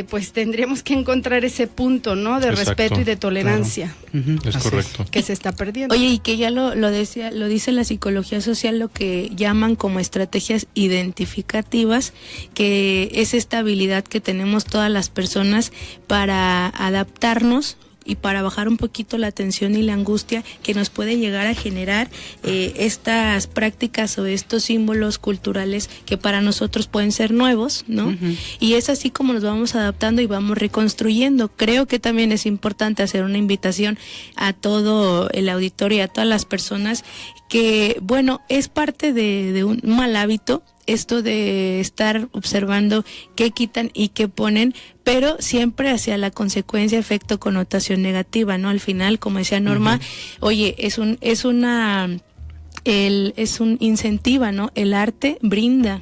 pues tendríamos que encontrar ese punto, ¿no? De respeto y de tolerancia. Claro. Es correcto. Que se está perdiendo. Oye, y que ya lo dice la psicología social, lo que llaman como estrategias identificativas, que es esta habilidad que tenemos todas las personas para adaptarnos y para bajar un poquito la tensión y la angustia que nos puede llegar a generar estas prácticas o estos símbolos culturales que para nosotros pueden ser nuevos, ¿no? Y es así como nos vamos adaptando y vamos reconstruyendo. Creo que también es importante hacer una invitación a todo el auditorio y a todas las personas que, bueno, es parte de un mal hábito esto de estar observando qué quitan y qué ponen, pero siempre hacia la consecuencia, efecto, connotación negativa, ¿no? Al final, como decía Norma, oye, es un incentiva, ¿no? El arte brinda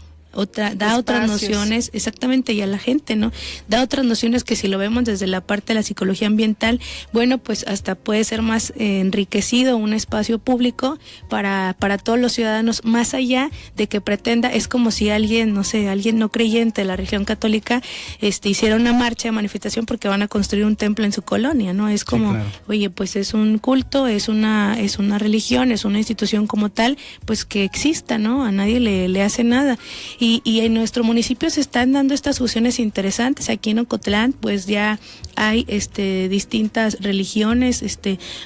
da otras nociones, exactamente, y a la gente, ¿no? Da otras nociones que si lo vemos desde la parte de la psicología ambiental, bueno, pues hasta puede ser más enriquecido un espacio público para todos los ciudadanos, más allá de que pretenda, es como si alguien, no sé, alguien no creyente de la religión católica, hiciera una marcha de manifestación porque van a construir un templo en su colonia, ¿no? Es como, sí, claro. Oye, pues es un culto, es una religión, es una institución como tal, pues que exista, ¿no? A nadie le hace nada. Y en nuestro municipio se están dando estas fusiones interesantes. Aquí en Ocotlán, pues ya hay distintas religiones,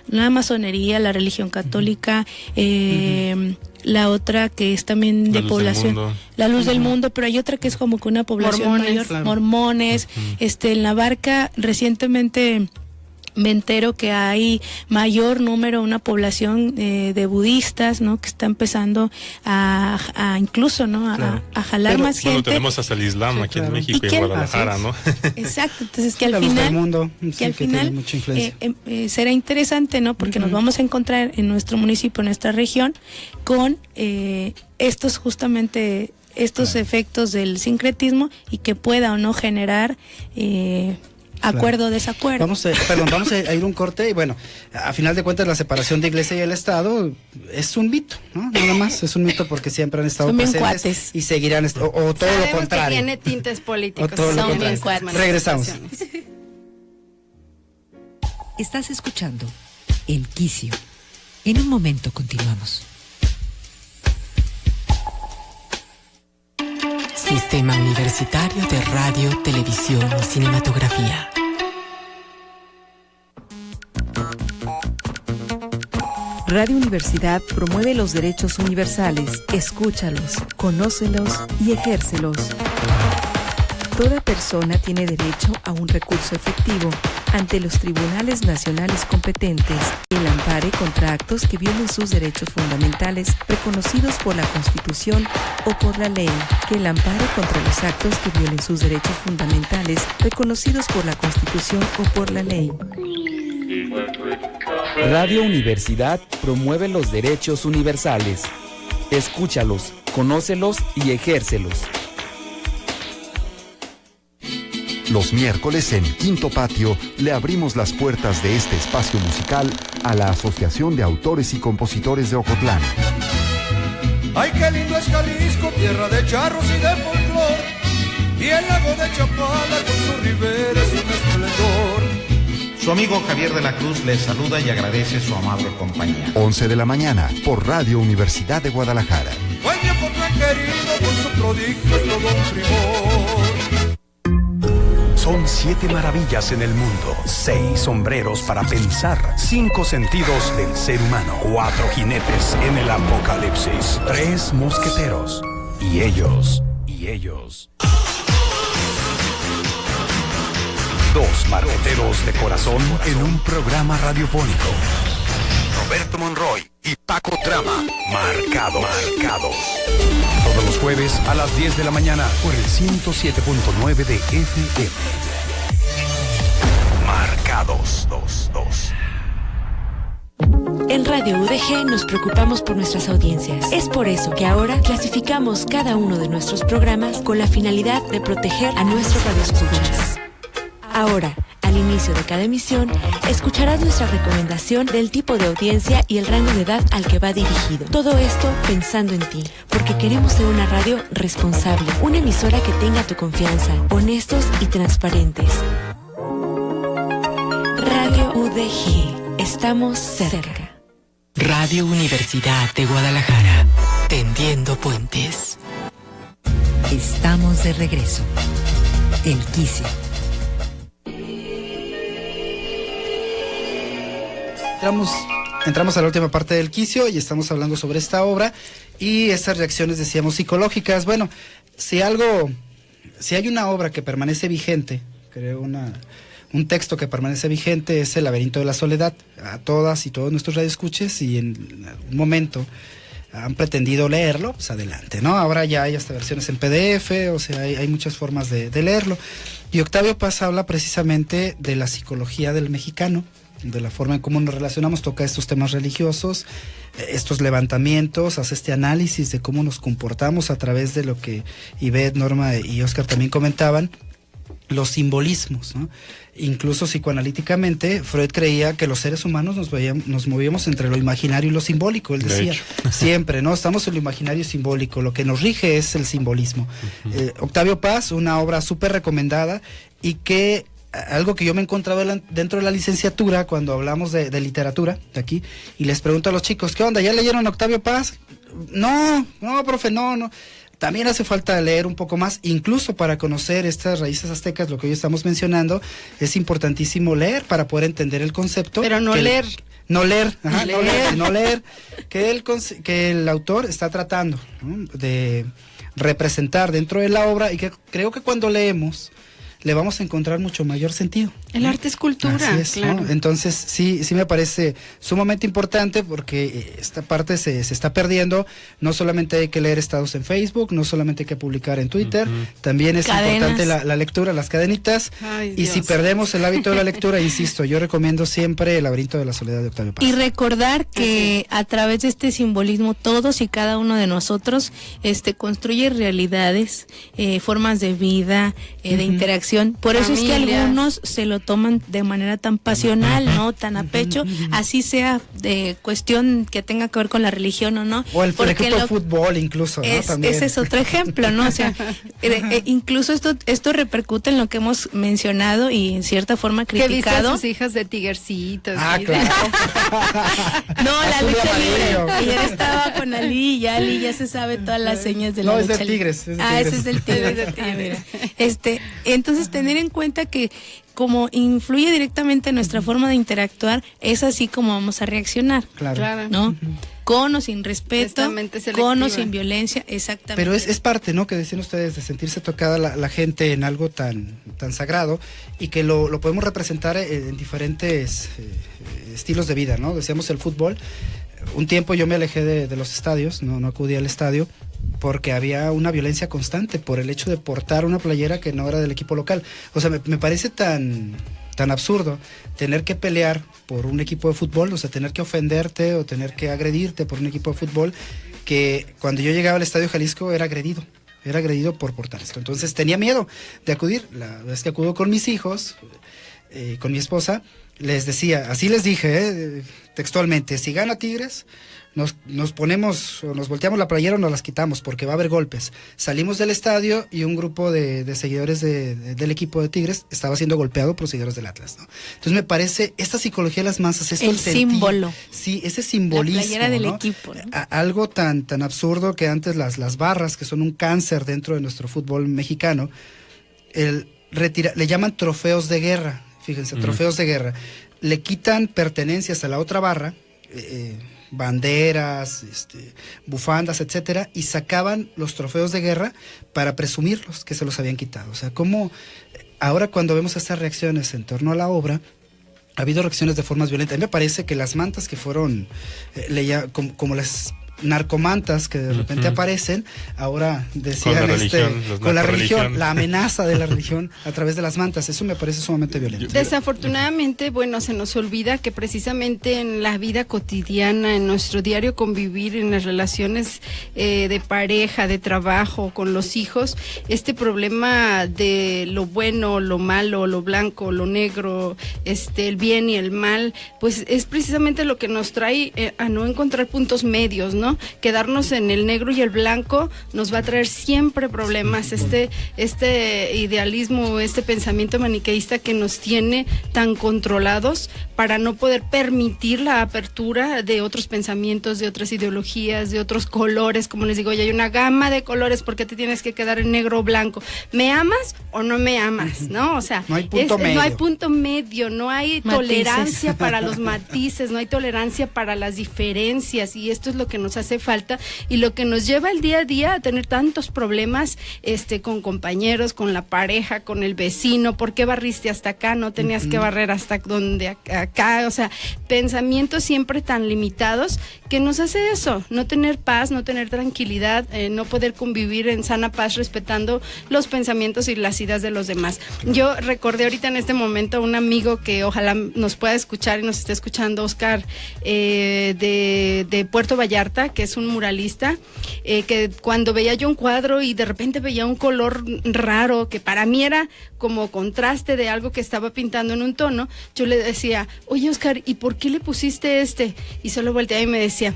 la masonería, la religión católica, la otra que es también de población, la luz del mundo, pero hay otra que es como que una población mayor, claro. Mormones, en La Barca recientemente me entero que hay mayor número, una población de budistas, ¿no? Que está empezando a incluso, ¿no? Claro. A jalar más gente. Bueno, tenemos hasta el Islam, sí, aquí claro. En México y en Guadalajara, ¿no? Exacto, entonces que al final, será interesante, ¿no? Porque nos vamos a encontrar en nuestro municipio, en nuestra región, con estos efectos del sincretismo y que pueda o no generar acuerdo o desacuerdo. Vamos a ir un corte y bueno, a final de cuentas la separación de Iglesia y el Estado es un mito, ¿no? Nada más, es un mito porque siempre han estado presentes y seguirán, o todo lo contrario. Que tiene tintes políticos. Son bien cuates. Regresamos. Estás escuchando El Quicio. En un momento continuamos. Sistema Universitario de Radio, Televisión y Cinematografía. Radio Universidad promueve los derechos universales. Escúchalos, conócelos y ejércelos. Toda persona tiene derecho a un recurso efectivo ante los tribunales nacionales competentes y el ampare contra actos que violen sus derechos fundamentales reconocidos por la Constitución o por la ley. Que el ampare contra los actos que violen sus derechos fundamentales reconocidos por la Constitución o por la ley. Radio Universidad promueve los derechos universales. Escúchalos, conócelos y ejércelos. Los miércoles en Quinto Patio le abrimos las puertas de este espacio musical a la Asociación de Autores y Compositores de Ocotlán. ¡Ay, qué lindo es Jalisco, tierra de charros y de folclor! Y el lago de Chapala con su ribera es un esplendor. Su amigo Javier de la Cruz les saluda y agradece su amable compañía. 11 de la mañana por Radio Universidad de Guadalajara. Buen Ocotlán querido, con su prodigio es todo un primor. Son 7 maravillas en el mundo, 6 sombreros para pensar, 5 sentidos del ser humano, 4 jinetes en el apocalipsis, 3 mosqueteros, y ellos. 2 marqueteros de corazón en un programa radiofónico. Roberto Monroy y Paco Trama, Marcados. Todos los jueves a las 10 de la mañana por el 107.9 de FM. Marcados. En Radio UDG nos preocupamos por nuestras audiencias. Es por eso que ahora clasificamos cada uno de nuestros programas con la finalidad de proteger a nuestros radioescuchas. Ahora, al inicio de cada emisión, escucharás nuestra recomendación del tipo de audiencia y el rango de edad al que va dirigido. Todo esto pensando en ti, porque queremos ser una radio responsable, una emisora que tenga tu confianza, honestos y transparentes. Radio UDG, estamos cerca. Radio Universidad de Guadalajara, tendiendo puentes. Estamos de regreso. El Quicio. Entramos a la última parte del Quicio y estamos hablando sobre esta obra y estas reacciones, decíamos, psicológicas. Bueno, si hay una obra que permanece vigente, creo un texto que permanece vigente, es El laberinto de la soledad. A todas y todos nuestros radioescuches, y en algún momento han pretendido leerlo, pues adelante, ¿no? Ahora ya hay hasta versiones en PDF, o sea, hay muchas formas de leerlo. Y Octavio Paz habla precisamente de la psicología del mexicano, de la forma en cómo nos relacionamos, toca estos temas religiosos, estos levantamientos, hace este análisis de cómo nos comportamos a través de lo que Ivette, Norma y Oscar también comentaban, los simbolismos, ¿no? Incluso psicoanalíticamente, Freud creía que los seres humanos nos movíamos entre lo imaginario y lo simbólico. Él decía siempre, ¿no? Estamos en lo imaginario y simbólico, lo que nos rige es el simbolismo. Octavio Paz, una obra súper recomendada y que algo que yo me encontraba dentro de la licenciatura cuando hablamos de literatura de aquí, y les pregunto a los chicos, ¿qué onda? ¿Ya leyeron Octavio Paz? No, profe, no. También hace falta leer un poco más, incluso para conocer estas raíces aztecas, lo que hoy estamos mencionando, es importantísimo leer para poder entender el concepto. Pero no leer. No leer, que el autor está tratando, ¿no?, de representar dentro de la obra, y que creo que cuando leemos le vamos a encontrar mucho mayor sentido. El arte es cultura, así es, claro. ¿no? Entonces sí me parece sumamente importante, porque esta parte se está perdiendo. No solamente hay que leer estados en Facebook, no solamente hay que publicar en Twitter, también es importante la lectura, las cadenitas. Ay, y Dios. si perdemos el hábito de la lectura, insisto, yo recomiendo siempre El laberinto de la soledad de Octavio Paz. Y recordar que a través de este simbolismo todos y cada uno de nosotros construye realidades, formas de vida, de interacción. Por eso es que algunos se lo toman de manera tan pasional, ¿no? Tan a pecho, así sea de cuestión que tenga que ver con la religión o no. O el equipo de fútbol incluso, ¿no? También. Ese es otro ejemplo, ¿no? O sea, incluso esto repercute en lo que hemos mencionado y en cierta forma criticado. ¿Qué viste a sus hijas de tigercitos? Claro. No, la lucha libre. Ayer estaba con Ali, y Ali ya se sabe todas las señas de la lucha libre. No, es del Tigres. Ese es del Tigres. Mira. Entonces, tener en cuenta que como influye directamente en nuestra forma de interactuar, es así como vamos a reaccionar. Claro. ¿No? Con o sin respeto, con o sin violencia, exactamente. Pero es parte, ¿no?, que decían ustedes, de sentirse tocada la gente en algo tan sagrado, y que lo podemos representar en diferentes estilos de vida, ¿no? Decíamos el fútbol. Un tiempo yo me alejé de los estadios, no acudí al estadio, porque había una violencia constante por el hecho de portar una playera que no era del equipo local. O sea, me parece tan absurdo tener que pelear por un equipo de fútbol, o sea, tener que ofenderte o tener que agredirte por un equipo de fútbol, que cuando yo llegaba al Estadio Jalisco era agredido por portar esto. Entonces tenía miedo de acudir. La vez que acudo con mis hijos, con mi esposa, les decía, así les dije, textualmente, si gana Tigres, nos ponemos, o nos volteamos la playera o nos las quitamos, porque va a haber golpes. Salimos del estadio y un grupo de seguidores del equipo de Tigres estaba siendo golpeado por seguidores del Atlas, ¿no? Entonces me parece, esta psicología de las masas, esto el símbolo. Sí, ese simbolismo, la playera del ¿no? equipo, ¿no? Algo tan absurdo, que antes las barras, que son un cáncer dentro de nuestro fútbol mexicano, le llaman trofeos de guerra. Fíjense, trofeos de guerra. Le quitan pertenencias a la otra barra, banderas, bufandas, etcétera, y sacaban los trofeos de guerra para presumirlos, que se los habían quitado. O sea, como ahora cuando vemos estas reacciones en torno a la obra, ha habido reacciones de formas violentas. A mí me parece que las mantas que fueron, como las narcomantas que de repente aparecen, ahora decían con la religión, la amenaza de la religión a través de las mantas, eso me parece sumamente violento. Desafortunadamente, bueno, se nos olvida que precisamente en la vida cotidiana, en nuestro diario convivir, en las relaciones de pareja, de trabajo, con los hijos, este problema de lo bueno, lo malo, lo blanco, lo negro, el bien y el mal, pues es precisamente lo que nos trae a no encontrar puntos medios, ¿no? Quedarnos en el negro y el blanco nos va a traer siempre problemas. Este idealismo, este pensamiento maniqueísta que nos tiene tan controlados para no poder permitir la apertura de otros pensamientos, de otras ideologías, de otros colores. Como les digo, ya hay una gama de colores, ¿por qué te tienes que quedar en negro o blanco? ¿Me amas o no me amas? ¿No? O sea, no hay punto medio. No hay punto medio, no hay tolerancia para los matices, no hay tolerancia para las diferencias, y esto es lo que nos hace hace falta y lo que nos lleva el día a día a tener tantos problemas con compañeros, con la pareja, con el vecino. ¿Por qué barriste hasta acá? No tenías que barrer hasta donde acá. O sea, pensamientos siempre tan limitados que nos hace eso, no tener paz, no tener tranquilidad, no poder convivir en sana paz respetando los pensamientos y las ideas de los demás. Yo recordé ahorita en este momento a un amigo que ojalá nos pueda escuchar y nos esté escuchando, Oscar, de Puerto Vallarta, que es un muralista, que cuando veía yo un cuadro y de repente veía un color raro, que para mí era como contraste de algo que estaba pintando en un tono, yo le decía, oye Oscar, ¿y por qué le pusiste este? Y solo volteaba y me decía,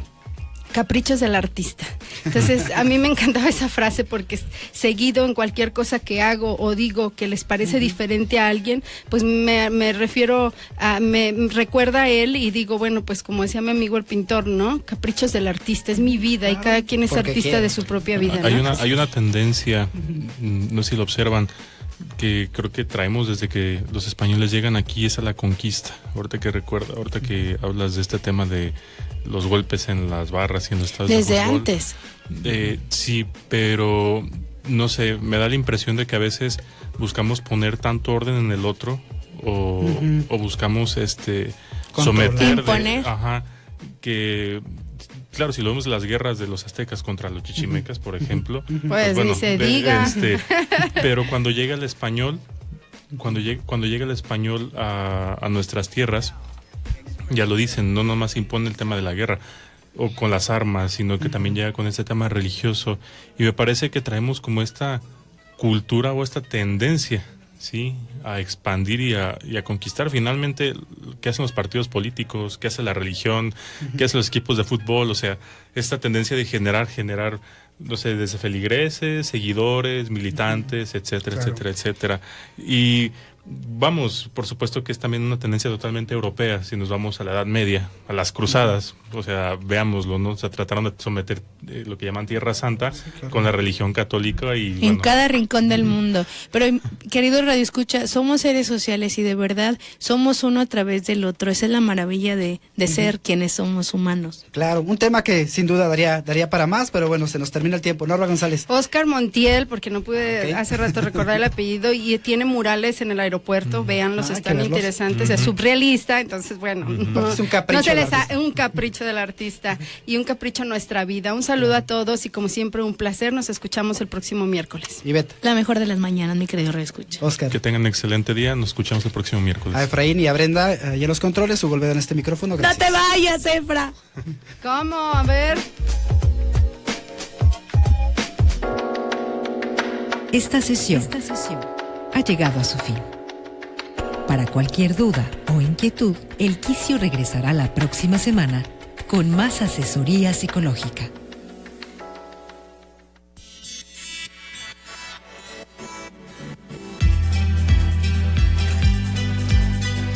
caprichos del artista. Entonces, a mí me encantaba esa frase porque seguido en cualquier cosa que hago o digo que les parece diferente a alguien, pues me refiero a, me recuerda a él y digo, bueno, pues como decía mi amigo el pintor, ¿no? Caprichos del artista, es mi vida y cada quien es artista de su propia vida, ¿no? Hay una tendencia, no sé si lo observan, que creo que traemos desde que los españoles llegan aquí, es a la conquista. Ahorita que hablas de este tema de los golpes en las barras y en los estadios desde de fútbol, antes. Sí, pero no sé, me da la impresión de que a veces buscamos poner tanto orden en el otro o buscamos someter, que claro, si lo vemos en las guerras de los aztecas contra los chichimecas, por ejemplo, pues bueno, ni se diga. Pero cuando llega el español, cuando llega el español a nuestras tierras, ya lo dicen, no nomás impone el tema de la guerra o con las armas, sino que también llega con este tema religioso, y me parece que traemos como esta cultura o esta tendencia, sí, a expandir y a conquistar finalmente qué hacen los partidos políticos, qué hace la religión, qué hacen los equipos de fútbol. O sea, esta tendencia de generar, no sé, desde feligreses, seguidores, militantes, etcétera, etcétera, etcétera. Y vamos, por supuesto que es también una tendencia totalmente europea. Si nos vamos a la Edad Media, a las cruzadas, o sea, veámoslo, ¿no? O sea, trataron de someter lo que llaman Tierra Santa con la religión católica y en cada rincón del mundo. Pero, querido Radio Escucha, somos seres sociales y de verdad somos uno a través del otro. Esa es la maravilla de ser quienes somos humanos. Claro, un tema que sin duda daría para más, pero bueno, se nos termina el tiempo. Norma González. Oscar Montiel, porque no pude hace rato recordar el apellido, y tiene murales en el aeropuerto, véanlos, están interesantes, es surrealista, entonces bueno, es un capricho, no se les da un capricho del artista y un capricho en nuestra vida. Un saludo a todos y como siempre un placer, nos escuchamos el próximo miércoles. Ivette. La mejor de las mañanas, mi querido Radio Escucha. Oscar. Que tengan un excelente día, nos escuchamos el próximo miércoles. A Efraín y a Brenda y a los controles, Hugo Olveda en este micrófono. Gracias. No te vayas, Efra. ¿Cómo? A ver. Esta sesión ha llegado a su fin. Para cualquier duda o inquietud, El Quicio regresará la próxima semana con más asesoría psicológica.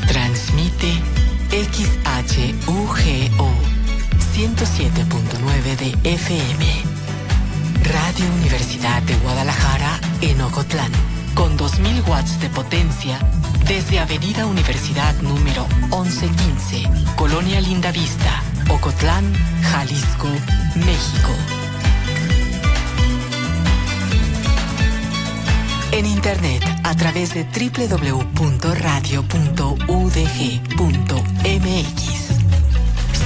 Transmite XHUGO 107.9 de FM. Radio Universidad de Guadalajara en Ocotlán, con 2000 watts de potencia, desde Avenida Universidad número 1115, Colonia Lindavista, Ocotlán, Jalisco, México. En internet a través de www.radio.udg.mx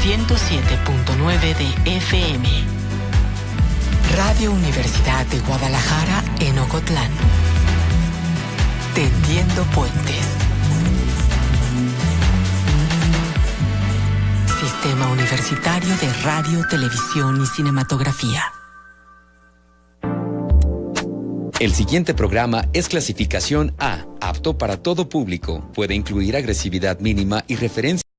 107.9 de FM. Radio Universidad de Guadalajara en Ocotlán. Tendiendo puentes. Sistema Universitario de Radio, Televisión y Cinematografía. El siguiente programa es clasificación A, apto para todo público. Puede incluir agresividad mínima y referencia